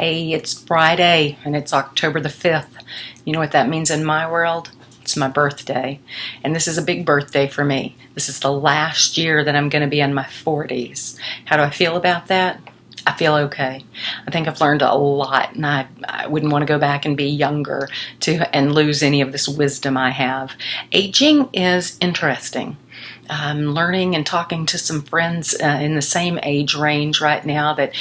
Hey, it's Friday and it's October the 5th. You know what that means in my world? It's my birthday. And this is a big birthday for me. This is the last year that I'm going to be in my 40s. How do I feel about that? I feel okay. I think I've learned a lot, and I wouldn't want to go back and be younger and lose any of this wisdom I have. Aging is interesting. I'm learning and talking to some friends in the same age range right now that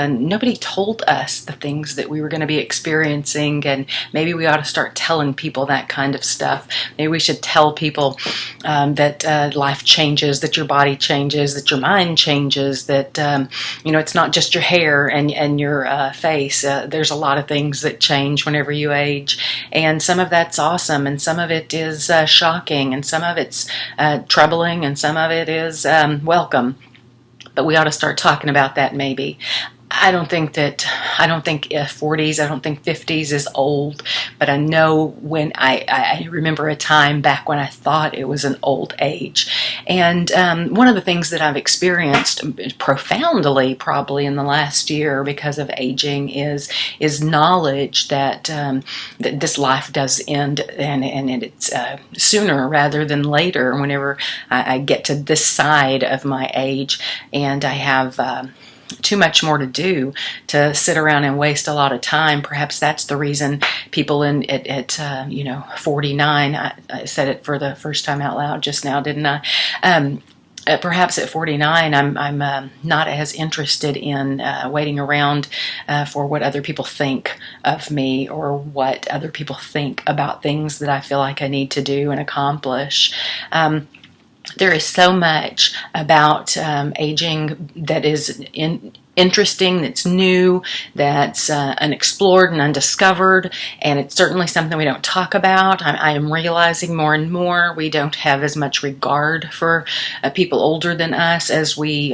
nobody told us the things that we were going to be experiencing, and maybe we ought to start telling people that kind of stuff. Maybe we should tell people that life changes, that your body changes, that your mind changes, that it's not just your hair and your face. There's a lot of things that change whenever you age, and some of that's awesome, and some of it is shocking, and some of it's troubling, and some of it is welcome. But we ought to start talking about that maybe. I don't think 40s, I don't think 50s is old, but I know when I remember a time back when I thought it was an old age. And one of the things that I've experienced profoundly probably in the last year because of aging is knowledge that this life does end, and it's sooner rather than later whenever I get to this side of my age, and I have too much more to do to sit around and waste a lot of time. Perhaps that's the reason people at 49, I said it for the first time out loud just now, didn't I? Perhaps at 49, I'm not as interested in waiting around for what other people think of me or what other people think about things that I feel like I need to do and accomplish. There is so much about aging that is interesting, that's new, that's unexplored and undiscovered, and it's certainly something we don't talk about. I am realizing more and more we don't have as much regard for people older than us as we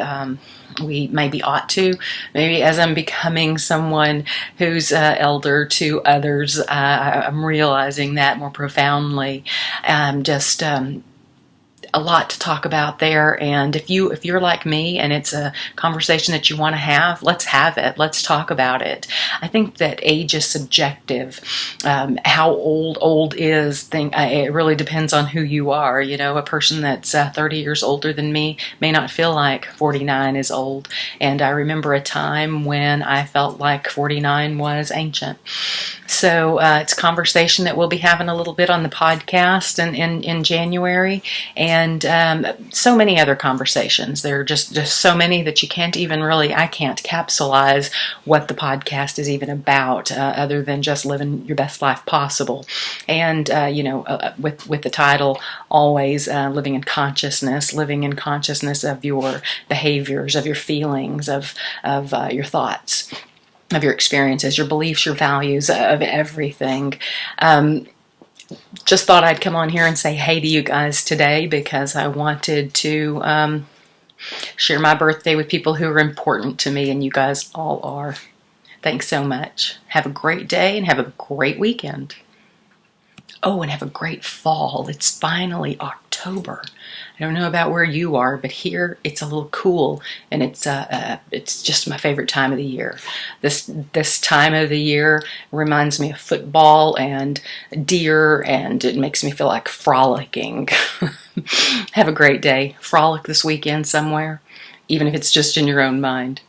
maybe ought to. Maybe as I'm becoming someone who's elder to others, I'm realizing that more profoundly. A lot to talk about there, and if you're like me and it's a conversation that you want to have, let's have it. Let's talk about it. I think that age is subjective. How old is it really depends on who you are. You know, a person that's 30 years older than me may not feel like 49 is old, and I remember a time when I felt like 49 was ancient. So it's a conversation that we'll be having a little bit on the podcast in January, and so many other conversations. There are just so many that you can't even really, I can't capsulize what the podcast is even about, other than just living your best life possible. And, with the title, always living in consciousness of your behaviors, of your feelings, of your thoughts, of your experiences, your beliefs, your values, of everything. Just thought I'd come on here and say hey to you guys today because I wanted to share my birthday with people who are important to me, and you guys all are. Thanks so much. Have a great day and have a great weekend. Oh, and have a great fall. It's finally October. I don't know about where you are, but here it's a little cool, and it's just my favorite time of the year. This time of the year reminds me of football and deer, and it makes me feel like frolicking. Have a great day. Frolic this weekend somewhere, even if it's just in your own mind.